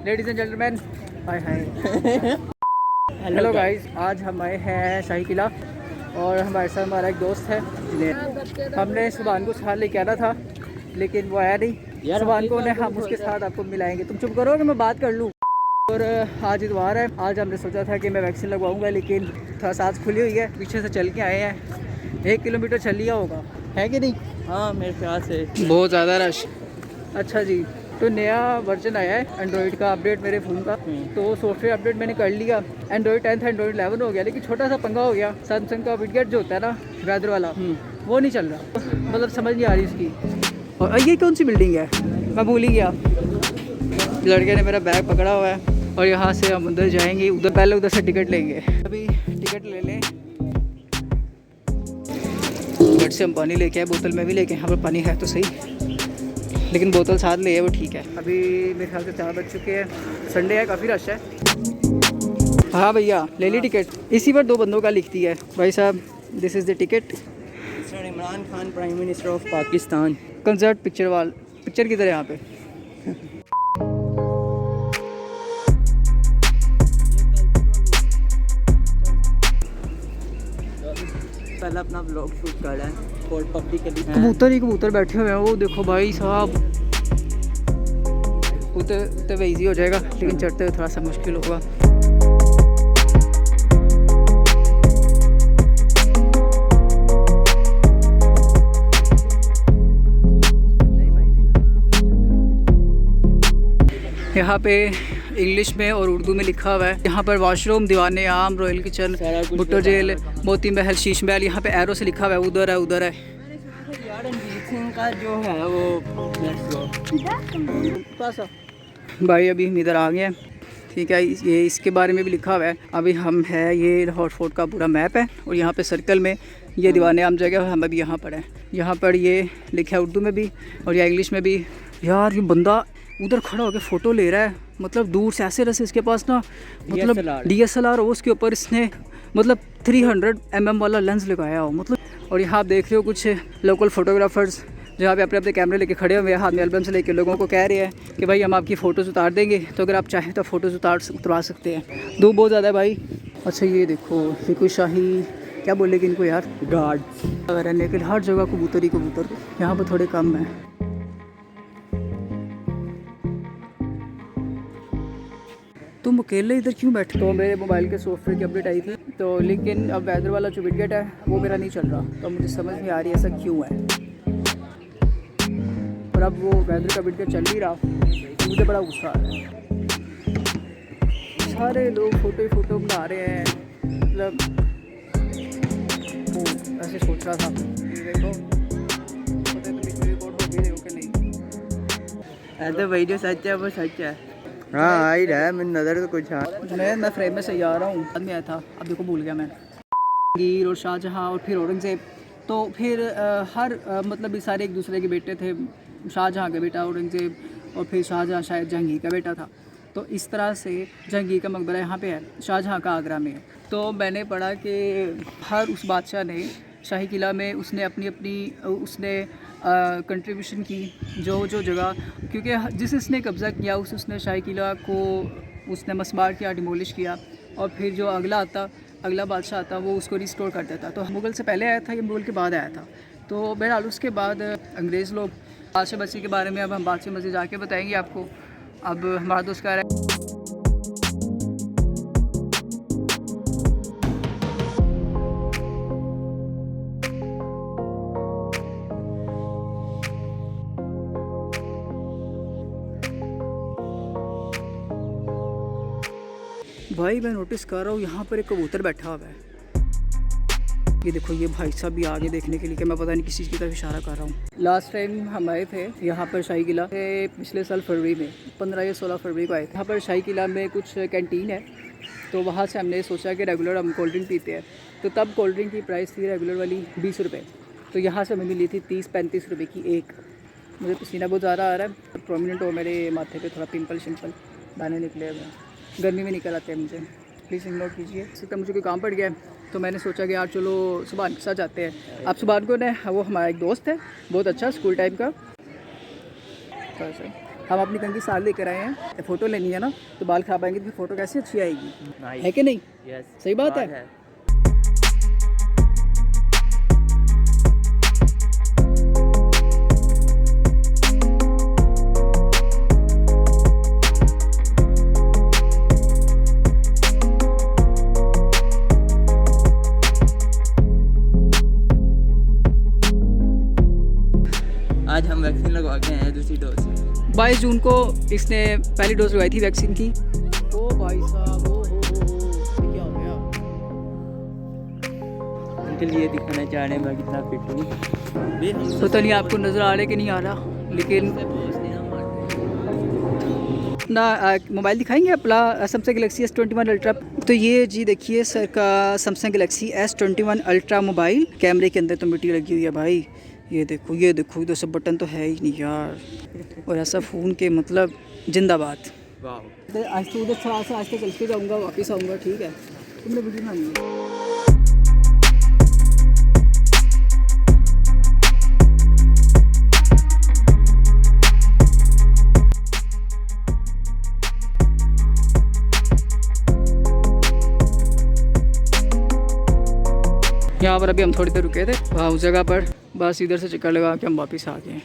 Ladies and gentleman, hi hi. Hello guys, आज हम आए हैं शाही किला और हमारे साथ हमारा एक दोस्त है जिन्हें हमने सुभान को साथ लेके आना था, लेकिन वो आया नहीं। सुभान को हम उसके साथ आपको मिलाएंगे। तुम चुप करो कि मैं बात कर लूँ। और आज इतवार है, आज हमने सोचा था कि मैं वैक्सीन लगवाऊंगा, लेकिन थोड़ा सांस खुली हुई है। पीछे से चल के आए हैं, 1 किलोमीटर चल लिया होगा, है कि नहीं? हाँ मेरे ख्याल से बहुत ज़्यादा रश। अच्छा जी, तो नया वर्जन आया है एंड्रॉइड का, अपडेट मेरे फ़ोन का। तो सॉफ्टवेयर अपडेट मैंने कर लिया। एंड्रॉइड 10 था, एंड्रॉइड 11 हो गया, लेकिन छोटा सा पंगा हो गया। सैमसंग का विडगेट जो होता है ना, वेदर वाला, वो नहीं चल रहा। मतलब समझ नहीं आ रही इसकी। और ये कौन सी बिल्डिंग है, मैं भूल ही गया। लड़के ने मेरा बैग पकड़ा हुआ है और यहाँ से हम उधर जाएंगे। उधर पहले उधर से टिकट लेंगे। अभी टिकट ले लें, घर से हम पानी लेके आए, बोतल में भी लेके। यहाँ पर पानी है तो सही, लेकिन बोतल साथ ले है, वो ठीक है। अभी मेरे ख्याल से 4 बज चुके हैं, संडे है, काफ़ी रश है। हाँ भैया, ले ली टिकट। इसी पर 2 बंदों का लिखती है भाई साहब। This is the ticket. Imran Khan prime minister of Pakistan. Concert picture वाल, पिक्चर किधर है यहाँ पे? पहले अपना ब्लॉग शूट कर रहा है और पब्लिक के लिए। कबूतर ही कबूतर बैठे हुए हैं, वो देखो भाई साहब। उतरते हुए ईजी हो जाएगा, लेकिन चढ़ते हुए थोड़ा सा मुश्किल होगा। यहाँ पे इंग्लिश में और उर्दू में लिखा हुआ है। यहाँ पर वॉशरूम, दीवाने आम, royal kitchen, Bhutto jail, Moti Mahal, Sheesh Mahal. यहाँ पे एरो से लिखा हुआ है, उधर है, उधर है। सिंह का जो है वो भाई अभी हम इधर आ गए हैं, ठीक है। ये इसके बारे में भी लिखा हुआ है। अभी हम है, ये लाहौर फोर्ट का पूरा मैप है और यहाँ पे सर्कल में ये दीवाने आम जगह है। हम अभी यहाँ पर हैं। यहाँ पर ये लिखा है उर्दू में भी और या इंग्लिश में भी। यार ये बंदा उधर खड़ा होकर फ़ोटो ले रहा है, मतलब दूर से ऐसे रसे इसके पास ना, मतलब DSLR हो, उसके ऊपर इसने मतलब 300 mm वाला लेंस लगाया हो, मतलब। और यहाँ आप देख रहे हो कुछ लोकल फ़ोटोग्राफर्स जहाँ पे अपने अपने कैमरे लेके खड़े हुए हैं, हाथ में एल्बम से लेके लोगों को कह रहे हैं कि भाई हम आपकी फ़ोटोज़ उतार देंगे, तो अगर आप चाहें तो फ़ोटोज़ उतरवा सकते हैं। धूप बहुत ज़्यादा है भाई। अच्छा ये देखो, ये कोई शाही क्या बोलेगी इनको यार, गार्ड रहने के लिए। हर जगह कबूतर ही कबूतर, यहाँ पर थोड़े कम है। तुम अकेले इधर क्यों बैठे? तो मेरे मोबाइल के सॉफ्टवेयर की अपडेट आई थी, तो लेकिन अब वेदर वाला जो विडगेट है वो मेरा नहीं चल रहा, तो मुझे समझ नहीं आ रही ऐसा क्यों है। और अब वो वेदर का विडगेट चल नहीं रहा, तो मुझे बड़ा गुस्सा आ रहा है। सारे लोग फ़ोटो बना रहे हैं, मतलब ऐसे सोच रहा था। देखो रिकॉर्ड हो गई हो कि नहीं? ऐसे भाई जो सच है वो सच है। हाँ आ ही रहा है, मेरी नज़र तो कुछ है। मैं फ्रेम में सही आ रहा हूँ। बाद में आया था, अब देखो भूल गया मैं। जहांगीर और शाहजहाँ और फिर औरंगज़ेब, तो फिर मतलब ये सारे एक दूसरे के बेटे थे। शाहजहाँ का बेटा औरंगज़ेब और फिर शाहजहाँ शायद जहांगीर का बेटा था। तो इस तरह से जहांगीर का मकबरा यहाँ पे है, शाहजहाँ का आगरा में है। तो मैंने पढ़ा कि हर उस बादशाह ने शाही किला में उसने उसने कंट्रीब्यूशन की, जो जगह, क्योंकि जिसने कब्ज़ा किया उसने शाही किला को उसने मस्मार किया, डिमोलिश किया। और फिर जो अगला बादशाह आता वो उसको रिस्टोर कर देता। तो मुग़ल से पहले आया था, ये मुग़ल के बाद आया था। तो बहरहाल उसके बाद अंग्रेज़ लोग, बादशाह मसीह के बारे में अब हम बादशाह मसीह जाके बताएंगे आपको। अब हमारा दोस्त कह रहा है भाई, मैं नोटिस कर रहा हूँ यहाँ पर एक कबूतर बैठा हुआ है। ये देखो, ये भाई साहब भी आगे देखने के लिए कि मैं पता नहीं किस चीज़ की तरफ इशारा कर रहा हूँ। लास्ट टाइम हम आए थे यहाँ पर शाही किला, पिछले साल फरवरी में, 15 या 16 फरवरी को आए थे। यहाँ पर शाही किला में कुछ कैंटीन है, तो वहाँ से हमने सोचा कि रेगुलर हम कोल्ड ड्रिंक पीते हैं। तो तब कोल्ड ड्रिंक की प्राइस थी रेगुलर वाली 20 रुपये, तो यहाँ से हमें मिली थी 30-35 रुपये की एक। मुझे पसीना बहुत ज़्यादा आ रहा है, प्रोमिनेंट हो मेरे माथे पे थोड़ा पिंपल शिंपल दाने निकले हुए हैं, गर्मी में निकल आते हैं मुझे, प्लीज़ इग्नोर कीजिए। इसी तरह मुझे कोई काम पड़ गया है, तो मैंने सोचा कि यार चलो सुभान के साथ जाते हैं। आप सुभान को ने, वो हमारा एक दोस्त है, बहुत अच्छा, स्कूल टाइम का। हम अपनी कंघी साल लेकर आए हैं, फ़ोटो लेनी है ना, तो बाल खराब आएंगे तो फिर फ़ोटो कैसे अच्छी आएगी, है कि नहीं? सही बात है। आज हम वैक्सीन लगवा के आए हैं दूसरी डोज। 22 जून को इसने पहली डोज लगवाई थी वैक्सीन की। ओ भाई साहब, ओ हो, क्या हो गया? उनके लिए दिखाना चाह रहे हैं मैं कितना फिट हूँ। पता नहीं आपको नज़र आ रहा है कि नहीं आ रहा, लेकिन ना मोबाइल दिखाएंगे अपना सैमसंग गैलेक्सी S21 अल्ट्रा। तो ये जी देखिए सर का Samsung Galaxy S21 ultra mobile, कैमरे के अंदर तो मिट्टी लगी हुई है भाई। ये देखो इधर से बटन तो है ही नहीं यार, और ऐसा फ़ोन के मतलब जिंदाबाद। वाह, आज तो उधर थोड़ा सा आज तो चल के जाऊँगा, वापस आऊँगा, ठीक है? तुमने वीडियो बनानी है। यहाँ पर अभी हम थोड़ी देर रुके थे वहाँ उस जगह पर, बस इधर से चक्कर लगा के हम वापस आ गए।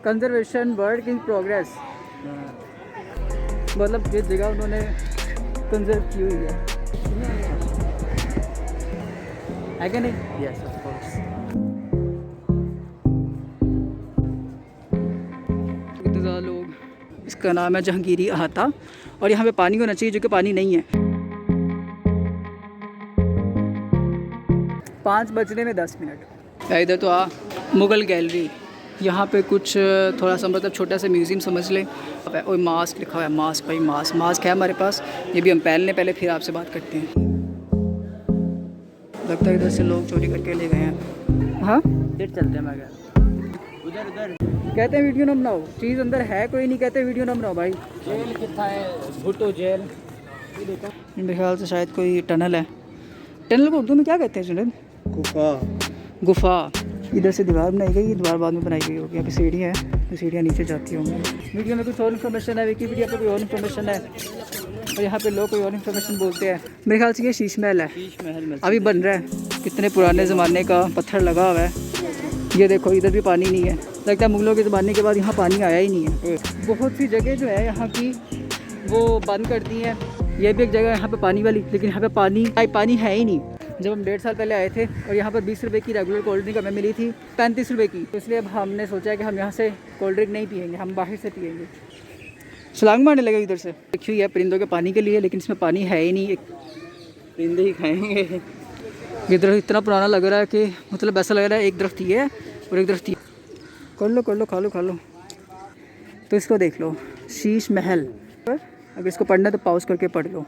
कंजर्वेशन वर्क इन प्रोग्रेस, मतलब ये जगह उन्होंने कंजर्व की हुई है कि नहीं? Yes of course. इतने ज़्यादा लोग। इसका नाम है जहांगीरी अहाता, और यहाँ पे पानी होना चाहिए जो कि पानी नहीं है। 5:10। इधर तो मुग़ल गैलरी, यहाँ पे कुछ थोड़ा सा मतलब छोटा सा म्यूज़ियम समझ लें। और मास्क लिखा हुआ है, मास्क भाई, मास्क है हमारे पास, ये भी हम पहन लें पहले, फिर आपसे बात करते हैं। लगता है इधर से लोग चोरी करके ले गए हैं। हाँ, फिर चलते हैं मगर उधर कहते हैं वीडियो ना बनाओ, चीज़ अंदर है कोई नहीं, कहते वीडियो ना बनाओ भाई। जेल कितना है, भुट्टो जेल। ये देखो, मेरे ख्याल से शायद कोई टनल है। टनल को उर्दू में क्या कहते हैं जुनैद? गुफा। इधर से दीवार बनाई गई, दीवार बाद में बनाई गई होगी। यहाँ पे सीढ़ी है, तो सीढ़ियाँ नीचे जाती होंगी। वीडियो में कुछ और इन्फॉर्मेशन है, विकीपीडिया पे कोई और इन्फॉर्मेशन है, और यहाँ पे लोग कोई और इन्फॉर्मेशन बोलते हैं। मेरे ख्याल से ये शीश महल है, अभी बन रहा है। कितने पुराने ज़माने का पत्थर लगा हुआ है। ये देखो, इधर भी पानी नहीं है, लगता है मुग़लों के ज़माने के बाद यहाँ पानी आया ही नहीं है। बहुत सी जगह जो है यहाँ की वो बंद कर दी हैं। ये भी एक जगह है यहाँ पे पानी वाली, लेकिन यहाँ पे पानी है ही नहीं। जब हम 1.5 साल पहले आए थे और यहाँ पर 20 रुपये की रेगुलर कोल्ड ड्रिंक हमें मिली थी 35 रुपये की, तो इसलिए अब हमने सोचा कि हम यहाँ से कोल्ड ड्रिंक नहीं पियेंगे, हम बाहर से पियेंगे। छलांग मारने लगे इधर से। देखिए ये परिंदों के पानी के लिए, लेकिन इसमें पानी है ही नहीं, एक परिंदे ही खाएंगे। ये दरख्त इतना पुराना लग रहा है कि मतलब ऐसा लग रहा है एक दरख्त ये है और एक दरख्त ये। कर लो खा लो। तो इसको देख लो, शीश महल। अगर इसको पढ़ना है तो पॉज करके पढ़ लो।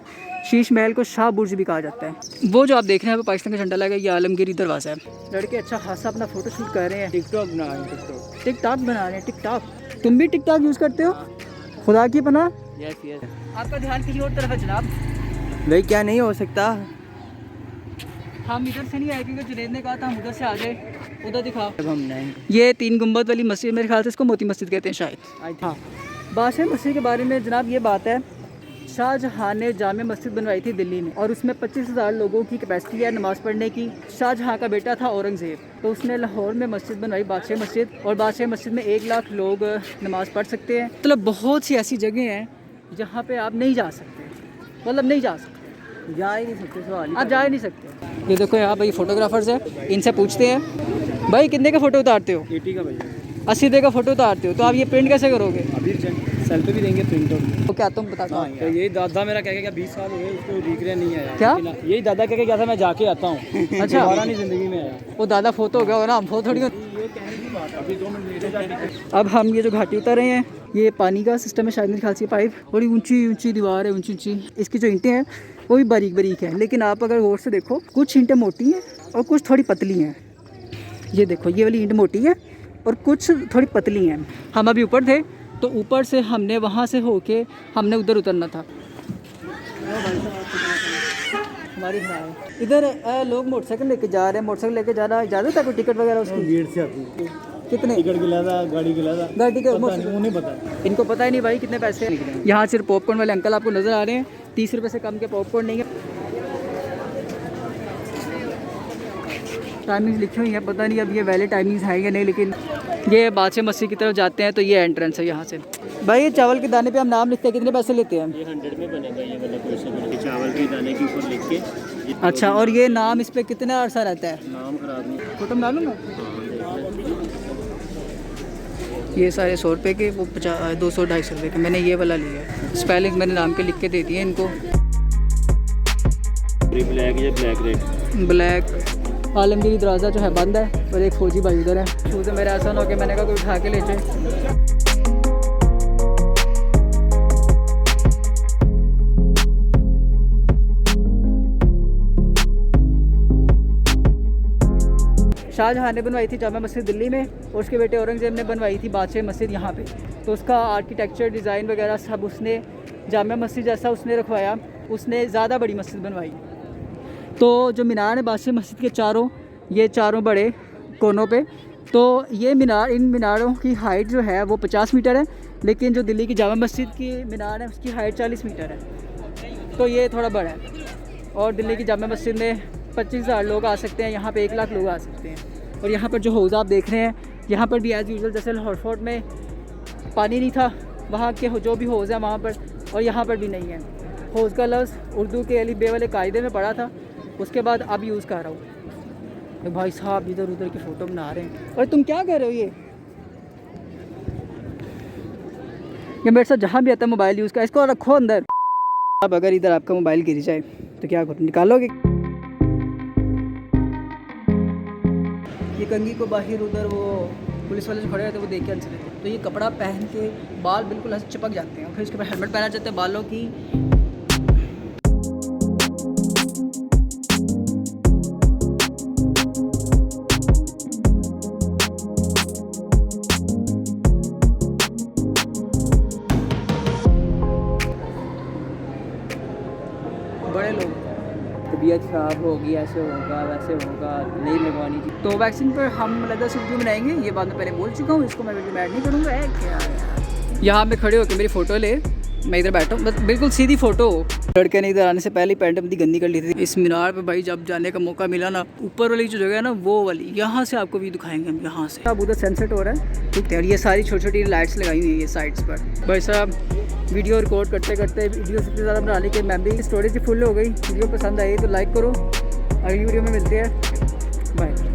शीश महल को शाह बुर्ज भी कहा जाता है। वो जो आप देख रहे हैं पाकिस्तान का झंडा लगा, ये आलमगीरी दरवाज़ा है। लड़के अच्छा खासा अपना फ़ोटो शूट कर रहे हैं, टिकटॉक बना रहे हैं। टिकटॉक तुम भी टिकटॉक यूज़ करते हो? खुदा की पनाह। यस। आपका ध्यान किसी और तरफ है जनाब। भाई क्या नहीं हो सकता, हम इधर से नहीं आए क्योंकि जुनैद ने कहा था हम उधर से आ जाए, उधर दिखाओ। अब हम नहीं। ये 3 गुंबद वाली मस्जिद, मेरे ख्याल से इसको मोती मस्जिद कहते हैं शायद। हाँ, बादशाह मस्जिद के बारे में जनाब ये बात है, शाहजहाँ ने जामे मस्जिद बनवाई थी दिल्ली में, और उसमें 25,000 लोगों की कैपेसिटी है नमाज़ पढ़ने की। शाहजहाँ का बेटा था औरंगज़ेब, तो उसने लाहौर में मस्जिद बनवाई, बादशाह मस्जिद, और बादशाह मस्जिद में 1 लाख लोग नमाज़ पढ़ सकते हैं। मतलब बहुत सी ऐसी जगह हैं जहाँ पे आप नहीं जा सकते, मतलब नहीं जा सकते, जा ही नहीं सकते, सवाल आप जा ही नहीं सकते। ये देखो यहाँ भाई फोटोग्राफर्स हैं, इनसे पूछते हैं भाई कितने का फ़ोटो उतारते हो? 80 का भैया। 80 रुपये का फ़ोटो उतारते हो, तो आप ये प्रिंट कैसे करोगे? अभी सेल्फी भी देंगे, प्रिंट आउट। तो क्या तुम बताता हूँ। तो यही दादा मेरा कह के 20 साल हो गए, उसको रिक्रिया नहीं आया। क्या? यही दादा कह के गया था मैं जाके आता हूँ। अच्छा, दोबारा नहीं ज़िंदगी में आया। वो दादा फोतो हो गया हो ना, हम फोतो थोड़ी। अभी 2 मिनट लेटे। अब हम ये जो घाटी उतर रहे हैं, ये पानी का सिस्टम है शायद, मेरे ख्याल से पाइप। बड़ी ऊंची दीवार है, ऊंची। इसकी जो ईंटें हैं वो भी बारीक है, लेकिन आप अगर गौर से देखो, कुछ ईंटें मोटी हैं और कुछ थोड़ी पतली हैं। ये देखो, ये वाली ईंट मोटी है और कुछ थोड़ी पतली हैं। हम अभी ऊपर थे, तो ऊपर से हमने वहाँ से होके हमने उधर उतरना था। हमारी है। इधर लोग मोटरसाइकिल लेके जा रहे हैं, मोटरसाइकिल लेके जाना इजाज़त है? कोई टिकट वगैरह उसकी गेट से आती है। कितने टिकट के लादा गाड़ी के लादा गाड़ी के उन्हें पता। इनको पता ही नहीं भाई कितने पैसे हैं। यहाँ सिर्फ पॉपकॉर्न वाले अंकल आपको नज़र आ रहे हैं, 30 रुपये से कम के पॉपकॉर्न नहीं है। टाइमिंग्स लिखी हुई है, पता नहीं अब ये वैलिड टाइमिंग्स है या नहीं, लेकिन ये बादशाह मस्जिद की तरफ जाते हैं तो ये एंट्रेंस है यहाँ से। भाई ये चावल के दाने पे हम नाम लिखते हैं, कितने पैसे लेते हैं? ये 100 में बनेगा, ये वाला पैसे चावल के दाने के ऊपर लिख के। अच्छा, और ये नाम इस पर कितना अर्सा रहता है? नाम खराब नहीं। फोटो बना लूँगा। ये सारे 100 रुपये के, वो 200-250 रुपये के। मैंने ये वाला लिया है, स्पेलिंग मैंने नाम के लिख के दे दिए इनको। ब्लैक या ब्लैक रेड ब्लैक आलमगीरी दरवाज़ा जो है बंद है और एक फौजी भाई उधर है। शूज़ मेरे आसान हो के मैंने कहा कोई उठा के ले जाए। शाहजहाँ ने बनवाई थी जामा मस्जिद दिल्ली में, और उसके बेटे औरंगज़ेब ने बनवाई थी बादशाह मस्जिद यहाँ पे। तो उसका आर्किटेक्चर डिज़ाइन वगैरह सब उसने जामा मस्जिद जैसा उसने रखवाया, उसने ज़्यादा बड़ी मस्जिद बनवाई। तो जो मीनार है बादशाह मस्जिद के चारों, ये चारों बड़े कोनों पे, तो ये मीनार, इन मीनारों की हाइट जो है वो 50 मीटर है, लेकिन जो दिल्ली की जामा मस्जिद की मीनार है उसकी हाइट 40 मीटर है। तो ये थोड़ा बड़ा है। और दिल्ली की जामा मस्जिद में 25,000 लोग आ सकते हैं, यहाँ पे 1 लाख लोग आ सकते हैं। और यहाँ पर जो हौज़ आप देख रहे हैं, यहाँ पर भी एज़ यूजुअल जैसे लाहौर फोर्ट में पानी नहीं था, वहाँ के जो भी हौज़ है वहाँ पर, और यहाँ पर भी नहीं है। हौज़ का लफ्ज़ उर्दू के अली बे वाले कायदे में पढ़ा था, उसके बाद अब यूज़ कर रहा हूँ। तो भाई साहब इधर उधर की फ़ोटो बना रहे हैं। और तुम क्या कर रहे हो? ये मेरे साथ जहाँ भी आता है मोबाइल यूज़ का, इसको रखो अंदर। अब अगर इधर आपका मोबाइल गिर जाए तो क्या करो? निकालोगे? ये कंघी को बाहर उधर वो पुलिस वाले जो खड़े रहते हैं वो देख के आंसर देते हैं। तो ये कपड़ा पहन के बाल बिल्कुल ऐसे चिपक जाते हैं, फिर इसके ऊपर हेलमेट पहना जाता है बालों की। बड़े लोग तबीयत ख़राब होगी, ऐसे होगा वैसे होगा, नहीं लगवानी थी। तो वैक्सीन पर हम लगा से वीडियो बनाएंगे, ये बात मैं पहले बोल चुका हूँ, इसको मैं वीडियो में ऐड नहीं करूँगा। है क्या यहाँ पे खड़े होकर मेरी फ़ोटो ले, मैं इधर बैठा हूँ, बस बिल्कुल सीधी फ़ोटो। लड़के ने इधर आने से पहले पैंट अपनी गंदी कर ली थी। इस मीनार पे भाई जब जाने का मौका मिला ना, ऊपर वाली जो जगह है ना वो वाली, यहाँ से आपको भी दिखाएंगे हम यहाँ से। अब उधर सनसेट हो रहा है, ठीक है। और ये सारी छोटी छोटी लाइट्स लगाई हुई है ये साइड्स पर। भाई साहब वीडियो रिकॉर्ड करते करते वीडियो सबसे ज़्यादा बनाने की मेमोरी स्टोरेज फुल हो गई। वीडियो पसंद आई तो लाइक करो, अगली वीडियो में मिलते हैं, बाय।